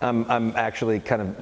I'm actually kind of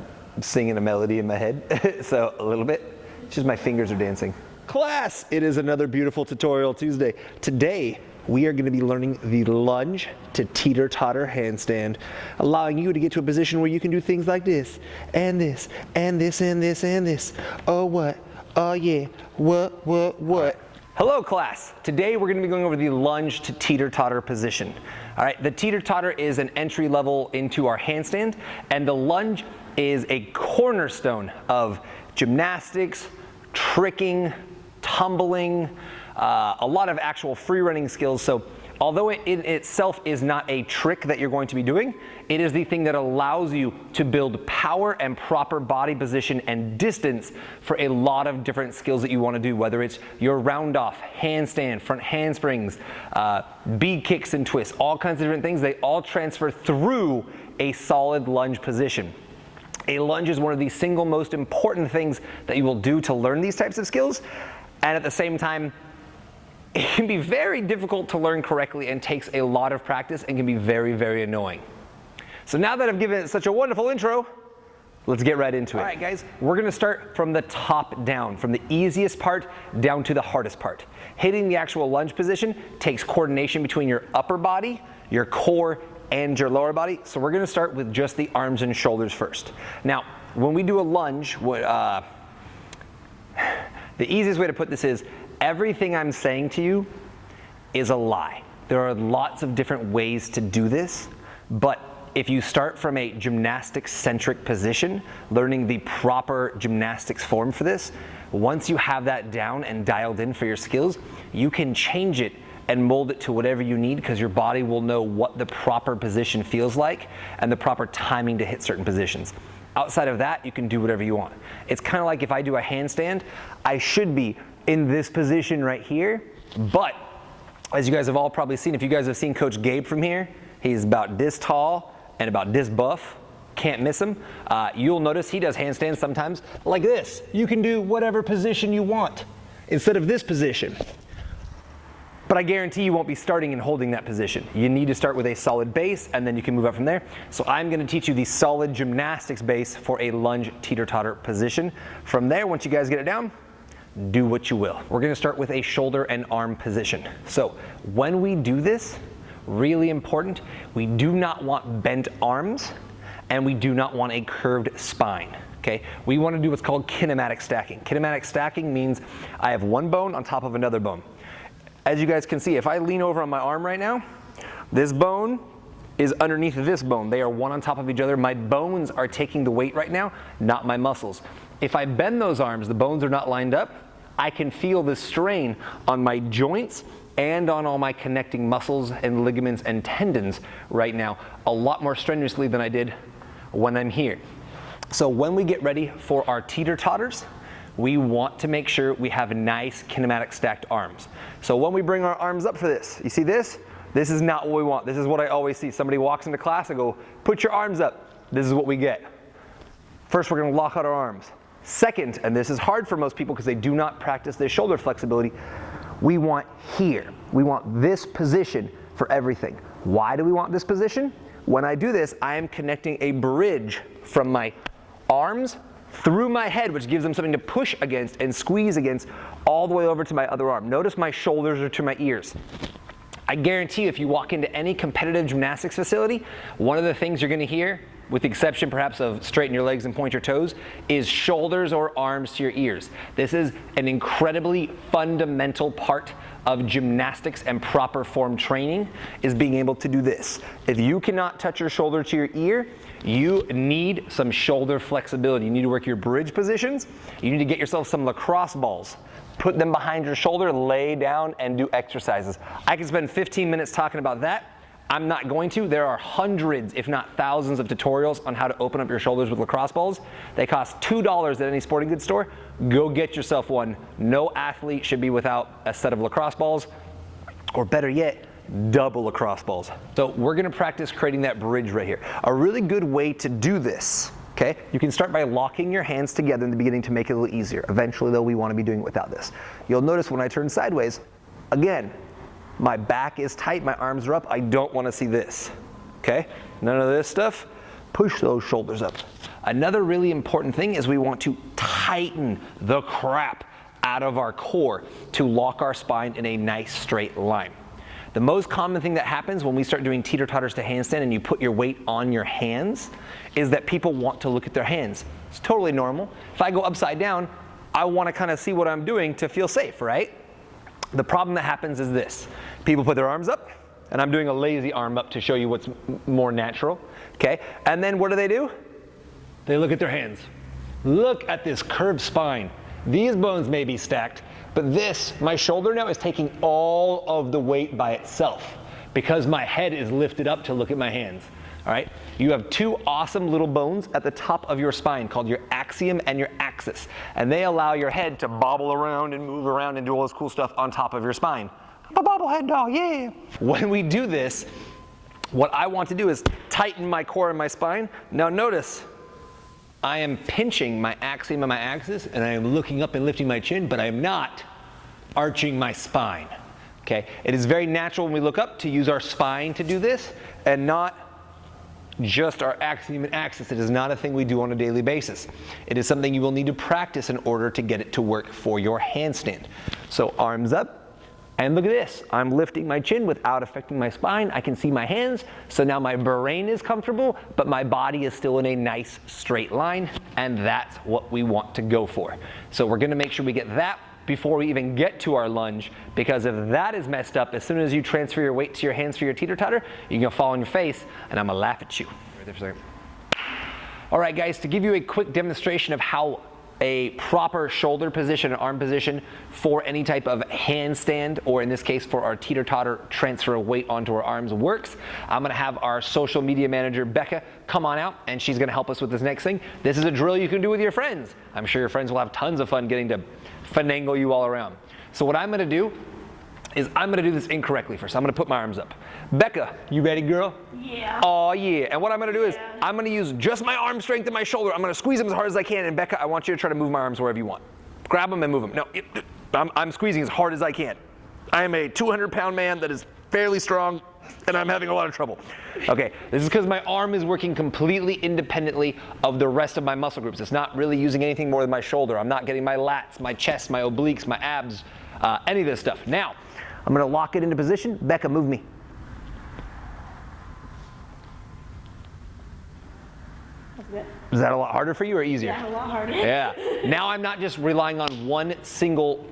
singing a melody in my head, so a little bit. It's just my fingers are dancing. Class, it is another beautiful tutorial Tuesday. Today, we are going to be learning the lunge to teeter totter handstand, allowing you to get to a position where you can do things like this, and this, and this, and this, and this. Oh, what? Oh, yeah. What? Hello, class. Today, we're going to be going over the lunge to teeter totter position. All right, the teeter totter is an entry level into our handstand, and the lunge is a cornerstone of gymnastics, tricking, tumbling, a lot of actual free running skills. So although it in itself is not a trick that you're going to be doing, it is the thing that allows you to build power and proper body position and distance for a lot of different skills that you want to do, whether it's your roundoff, handstand, front handsprings, bead kicks and twists, all kinds of different things. They all transfer through a solid lunge position. A lunge is one of the single most important things that you will do to learn these types of skills. And at the same time, it can be very difficult to learn correctly and takes a lot of practice and can be very, very annoying. So now that I've given it such a wonderful intro, let's get right into it. All right, guys, we're gonna start from the top down, from the easiest part down to the hardest part. Hitting the actual lunge position takes coordination between your upper body, your core, and your lower body. So we're gonna start with just the arms and shoulders first. Now, when we do a lunge, the easiest way to put this is, everything I'm saying to you is a lie. There are lots of different ways to do this, but if you start from a gymnastics-centric position, learning the proper gymnastics form for this, once you have that down and dialed in for your skills, you can change it and mold it to whatever you need, because your body will know what the proper position feels like and the proper timing to hit certain positions. Outside of that, you can do whatever you want. It's kind of like if I do a handstand, I should be in this position right here, but as you guys have all probably seen, if you guys have seen Coach Gabe from here, he's about this tall and about this buff, can't miss him. You'll notice he does handstands sometimes like this. You can do whatever position you want instead of this position. But I guarantee you won't be starting and holding that position. You need to start with a solid base, and then you can move up from there. So I'm gonna teach you the solid gymnastics base for a lunge teeter-totter position. From there, once you guys get it down, do what you will. We're gonna start with a shoulder and arm position. So when we do this, really important, we do not want bent arms, and we do not want a curved spine. Okay, we wanna do what's called kinematic stacking. Kinematic stacking means I have one bone on top of another bone. As you guys can see, if I lean over on my arm right now, this bone is underneath this bone. They are one on top of each other. My bones are taking the weight right now, not my muscles. If I bend those arms, the bones are not lined up, I can feel the strain on my joints and on all my connecting muscles and ligaments and tendons right now, a lot more strenuously than I did when I'm here. So when we get ready for our teeter-totters, we want to make sure we have nice kinematic stacked arms. So when we bring our arms up for this, you see this? This is not what we want. This is what I always see. Somebody walks into class and go, put your arms up. This is what we get. First, we're gonna lock out our arms. Second, and this is hard for most people because they do not practice their shoulder flexibility, we want here. We want this position for everything. Why do we want this position? When I do this, I am connecting a bridge from my arms through my head, which gives them something to push against and squeeze against all the way over to my other arm. Notice my shoulders are to my ears. I guarantee you, if you walk into any competitive gymnastics facility, one of the things you're gonna hear, with the exception perhaps of straighten your legs and point your toes, is shoulders or arms to your ears. This is an incredibly fundamental part of gymnastics and proper form training, is being able to do this. If you cannot touch your shoulder to your ear, you need some shoulder flexibility. You need to work your bridge positions. You need to get yourself some lacrosse balls. Put them behind your shoulder, lay down, and do exercises. I can spend 15 minutes talking about that. I'm not going to. There are hundreds, if not thousands, of tutorials on how to open up your shoulders with lacrosse balls. They cost $2 at any sporting goods store. Go get yourself one. No athlete should be without a set of lacrosse balls, or better yet, double lacrosse balls. So we're gonna practice creating that bridge right here. A really good way to do this, okay? You can start by locking your hands together in the beginning to make it a little easier. Eventually though, we wanna be doing it without this. You'll notice when I turn sideways, again, my back is tight, my arms are up, I don't wanna see this, okay? None of this stuff. Push those shoulders up. Another really important thing is we want to tighten the crap out of our core to lock our spine in a nice straight line. The most common thing that happens when we start doing teeter totters to handstand and you put your weight on your hands is that people want to look at their hands. It's totally normal. If I go upside down, I want to kind of see what I'm doing to feel safe, right? The problem that happens is this. People put their arms up, and I'm doing a lazy arm up to show you what's more natural, okay? And then what do? They look at their hands. Look at this curved spine. These bones may be stacked, but this, my shoulder now is taking all of the weight by itself because my head is lifted up to look at my hands, all right? You have two awesome little bones at the top of your spine called your axiom and your axis, and they allow your head to bobble around and move around and do all this cool stuff on top of your spine. A bobblehead doll, yeah. When we do this, what I want to do is tighten my core and my spine. Now notice, I am pinching my axiom and my axis, and I am looking up and lifting my chin, but I am not arching my spine, okay? It is very natural when we look up to use our spine to do this, and not just our axiom and axis. It is not a thing we do on a daily basis. It is something you will need to practice in order to get it to work for your handstand. So arms up. And look at this, I'm lifting my chin without affecting my spine. I can see my hands, so now my brain is comfortable, but my body is still in a nice straight line, and that's what we want to go for. So we're gonna make sure we get that before we even get to our lunge, because if that is messed up, as soon as you transfer your weight to your hands for your teeter totter, you're gonna fall on your face, and I'm gonna laugh at you. Right there for a second. All right, guys, to give you a quick demonstration of how a proper shoulder position and arm position for any type of handstand, or in this case for our teeter totter transfer of weight onto our arms works, I'm going to have our social media manager Becca come on out, and she's going to help us with this next thing. This is a drill you can do with your friends. I'm sure your friends will have tons of fun getting to finagle you all around. So what I'm going to do is I'm going to do this incorrectly first. I'm going to put my arms up. Becca, you ready, girl? Yeah. Oh, yeah. And what I'm going to do is I'm going to use just my arm strength and my shoulder. I'm going to squeeze them as hard as I can. And Becca, I want you to try to move my arms wherever you want. Grab them and move them. No, I'm squeezing as hard as I can. I am a 200-pound man that is fairly strong, and I'm having a lot of trouble. Okay, this is because my arm is working completely independently of the rest of my muscle groups. It's not really using anything more than my shoulder. I'm not getting my lats, my chest, my obliques, my abs, any of this stuff. Now, I'm going to lock it into position. Becca, move me. Is that a lot harder for you or easier? Yeah, a lot harder. Yeah. Now I'm not just relying on one single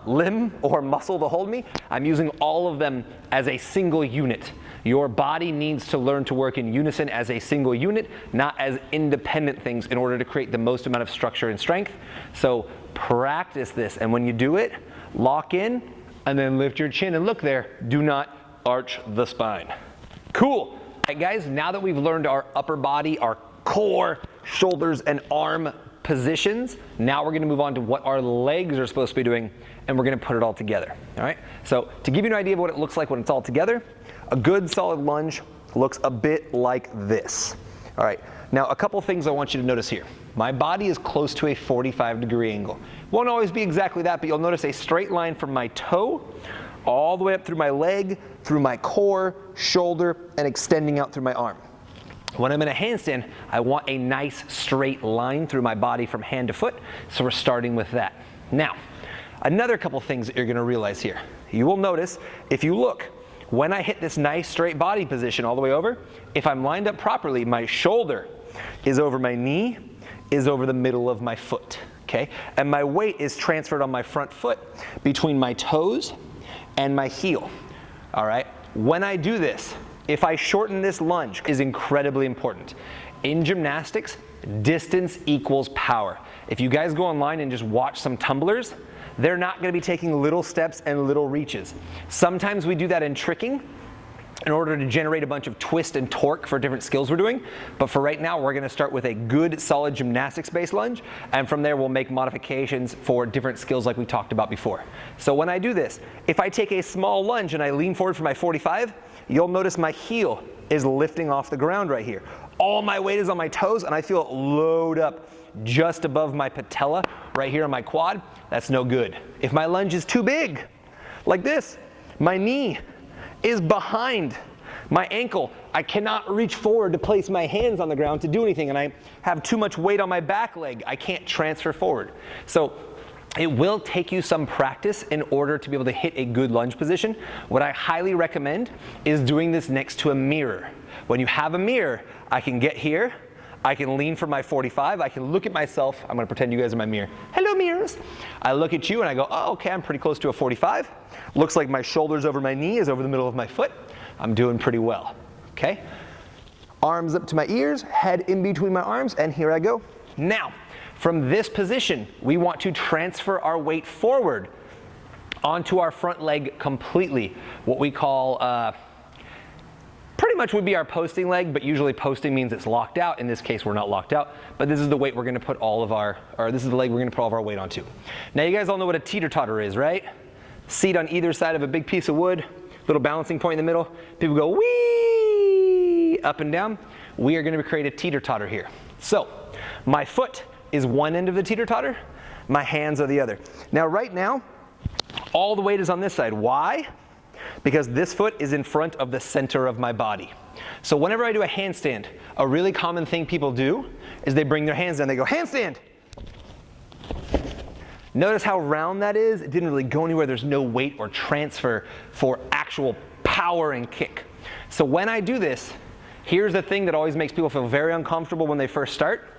limb or muscle to hold me. I'm using all of them as a single unit. Your body needs to learn to work in unison as a single unit, not as independent things, in order to create the most amount of structure and strength. So practice this, and when you do it, lock in, and then lift your chin and look there. Do not arch the spine. Cool. All right, guys, now that we've learned our upper body, our core, shoulders, and arm positions, now we're gonna move on to what our legs are supposed to be doing, and we're gonna put it all together, all right? So to give you an idea of what it looks like when it's all together, a good solid lunge looks a bit like this. All right, now a couple things I want you to notice here. My body is close to a 45-degree angle. Won't always be exactly that, but you'll notice a straight line from my toe all the way up through my leg, through my core, shoulder, and extending out through my arm. When I'm in a handstand, I want a nice straight line through my body from hand to foot, so we're starting with that. Now, another couple things that you're gonna realize here. You will notice, if you look, when I hit this nice straight body position all the way over, if I'm lined up properly, my shoulder is over my knee, is over the middle of my foot, okay? And my weight is transferred on my front foot between my toes and my heel, all right? When I do this, if I shorten this lunge, is incredibly important. In gymnastics, distance equals power. If you guys go online and just watch some tumblers, they're not gonna be taking little steps and little reaches. Sometimes we do that in tricking in order to generate a bunch of twist and torque for different skills we're doing. But for right now, we're gonna start with a good, solid gymnastics-based lunge, and from there we'll make modifications for different skills like we talked about before. So when I do this, if I take a small lunge and I lean forward for my 45, you'll notice my heel is lifting off the ground right here. All my weight is on my toes, and I feel it load up just above my patella right here on my quad. That's no good. If my lunge is too big, like this, my knee is behind My ankle, I cannot reach forward to place my hands on the ground to do anything, and I have too much weight on my back leg. I can't transfer forward. So it will take you some practice in order to be able to hit a good lunge position. What I highly recommend is doing this next to a mirror. When you have a mirror, I can get here, I can lean for my 45, I can look at myself. I'm gonna pretend you guys are my mirror. Hello, mirrors. I look at you and I go, oh, okay, I'm pretty close to a 45. Looks like my shoulder's over my knee is over the middle of my foot. I'm doing pretty well, okay? Arms up to my ears, head in between my arms, and here I go. Now, from this position, we want to transfer our weight forward onto our front leg completely. What we call, pretty much would be our posting leg, but usually posting means it's locked out. In this case, we're not locked out, but this is the weight we're gonna put all of our, or this is the leg we're gonna put all of our weight onto. Now you guys all know what a teeter totter is, right? Seat on either side of a big piece of wood, little balancing point in the middle. People go wee, up and down. We are gonna create a teeter totter here. So, my foot is one end of the teeter totter, my hands are the other. Now right now, all the weight is on this side. Why? Because this foot is in front of the center of my body. So whenever I do a handstand, a really common thing people do is they bring their hands down, they go, handstand. Notice how round that is? It didn't really go anywhere. There's no weight or transfer for actual power and kick. So when I do this, here's the thing that always makes people feel very uncomfortable when they first start.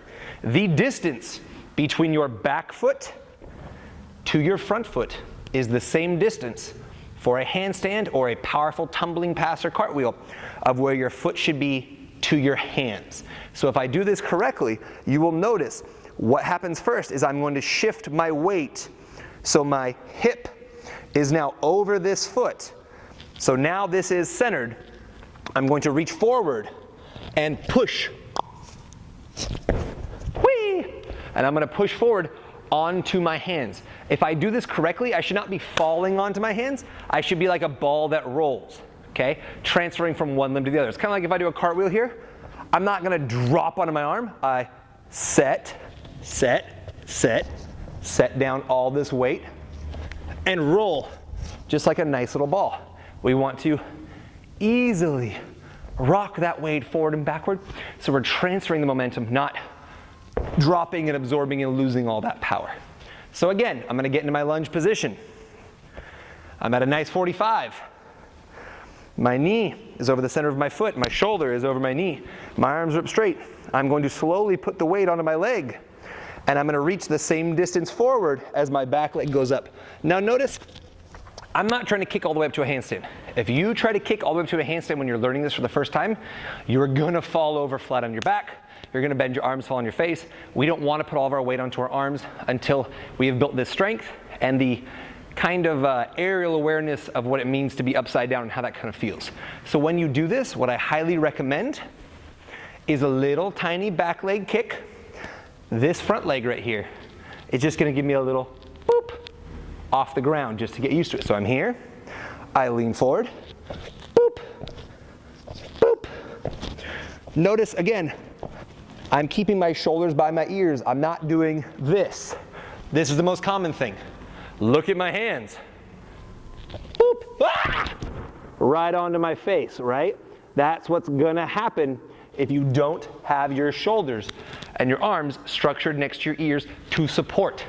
The distance between your back foot to your front foot is the same distance for a handstand or a powerful tumbling pass or cartwheel of where your foot should be to your hands. So if I do this correctly, you will notice what happens first is I'm going to shift my weight so my hip is now over this foot. So now this is centered. I'm going to reach forward and push. Whee! And I'm going to push forward onto my hands. If I do this correctly, I should not be falling onto my hands. I should be like a ball that rolls, okay? Transferring from one limb to the other. It's kind of like if I do a cartwheel here, I'm not going to drop onto my arm. I set down all this weight and roll just like a nice little ball. We want to easily rock that weight forward and backward. So we're transferring the momentum, not dropping and absorbing and losing all that power. So again, I'm gonna get into my lunge position. I'm at a nice 45. My knee is over the center of my foot. My shoulder is over my knee. My arms are up straight. I'm going to slowly put the weight onto my leg, and I'm gonna reach the same distance forward as my back leg goes up. Now notice, I'm not trying to kick all the way up to a handstand. If you try to kick all the way up to a handstand when you're learning this for the first time, you're gonna fall over flat on your back. You're gonna bend your arms, fall on your face. We don't wanna put all of our weight onto our arms until we have built this strength and the kind of aerial awareness of what it means to be upside down and how that kind of feels. So when you do this, what I highly recommend is a little tiny back leg kick. This front leg right here is just gonna give me a little boop off the ground just to get used to it. So I'm here, I lean forward, boop, boop. Notice again, I'm keeping my shoulders by my ears. I'm not doing this. This is the most common thing. Look at my hands. Boop. Ah! Right onto my face, right? That's what's gonna happen if you don't have your shoulders and your arms structured next to your ears to support.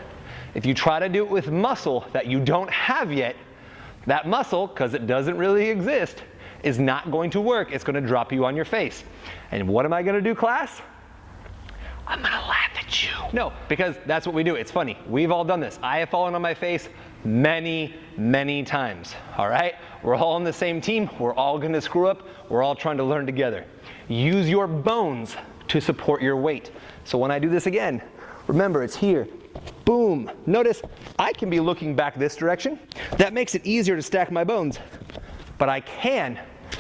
If you try to do it with muscle that you don't have yet, that muscle, because it doesn't really exist, is not going to work. It's gonna drop you on your face. And what am I gonna do, class? I'm gonna laugh at you. No, because that's what we do. It's funny. We've all done this. I have fallen on my face many, many times, all right? We're all on the same team. We're all gonna screw up. We're all trying to learn together. Use your bones to support your weight. So when I do this again, remember it's here, boom. Notice I can be looking back this direction. That makes it easier to stack my bones. But I can,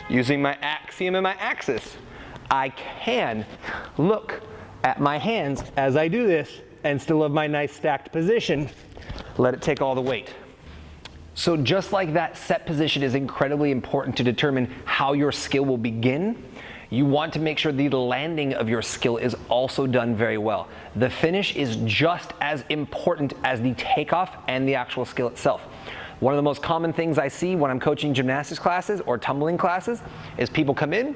using my axiom and my axis, I can look at my hands as I do this and still have my nice stacked position. Let it take all the weight. So just like that set position is incredibly important to determine how your skill will begin, you want to make sure the landing of your skill is also done very well. The finish is just as important as the takeoff and the actual skill itself. One of the most common things I see when I'm coaching gymnastics classes or tumbling classes is people come in,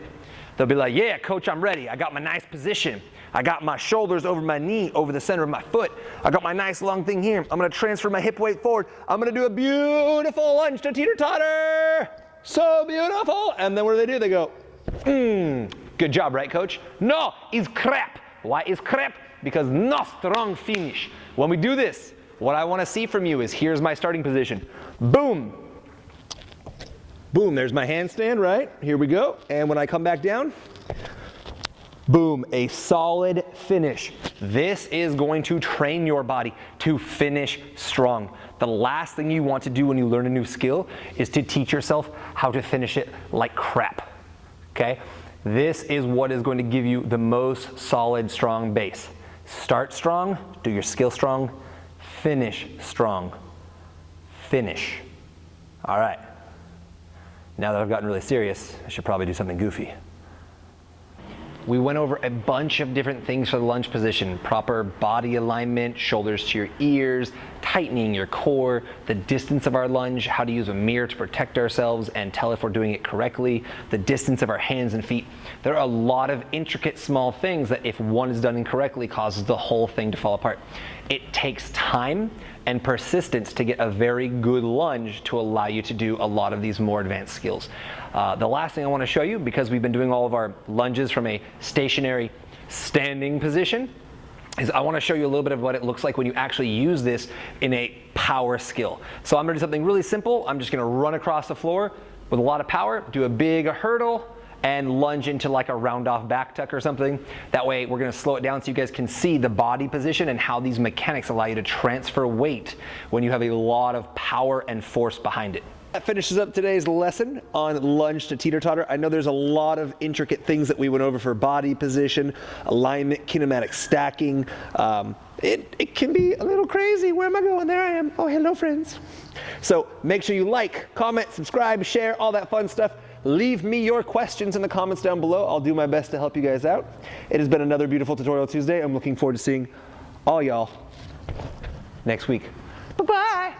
they'll be like, yeah, coach, I'm ready. I got my nice position. I got my shoulders over my knee, over the center of my foot. I got my nice long thing here. I'm gonna transfer my hip weight forward. I'm gonna do a beautiful lunge to Teeter Totter. So beautiful. And then what do? They go, good job, right, coach? No, it's crap. Why is crap? Because no strong finish. When we do this, what I wanna see from you is, here's my starting position. Boom. Boom, there's my handstand, right? Here we go. And when I come back down, boom, a solid finish. This is going to train your body to finish strong. The last thing you want to do when you learn a new skill is to teach yourself how to finish it like crap, okay? This is what is going to give you the most solid, strong base. Start strong, do your skill strong, finish strong, finish. All right, now that I've gotten really serious, I should probably do something goofy. We went over a bunch of different things for the lunge position: proper body alignment, shoulders to your ears, tightening your core, the distance of our lunge, how to use a mirror to protect ourselves and tell if we're doing it correctly, the distance of our hands and feet. There are a lot of intricate small things that, if one is done incorrectly, causes the whole thing to fall apart. It takes time and persistence to get a very good lunge to allow you to do a lot of these more advanced skills. The last thing I want to show you, because we've been doing all of our lunges from a stationary standing position, is I want to show you a little bit of what it looks like when you actually use this in a power skill. So I'm going to do something really simple. I'm just going to run across the floor with a lot of power, do a big hurdle, and lunge into like a round-off back tuck or something. That way we're gonna slow it down so you guys can see the body position and how these mechanics allow you to transfer weight when you have a lot of power and force behind it. That finishes up today's lesson on lunge to Teeter Totter. I know there's a lot of intricate things that we went over for body position, alignment, kinematic stacking. It can be a little crazy. Where am I going? There I am. Oh, hello, friends. So make sure you like, comment, subscribe, share, all that fun stuff. Leave me your questions in the comments down below. I'll do my best to help you guys out. It has been another beautiful Tutorial Tuesday. I'm looking forward to seeing all y'all next week. Bye-bye.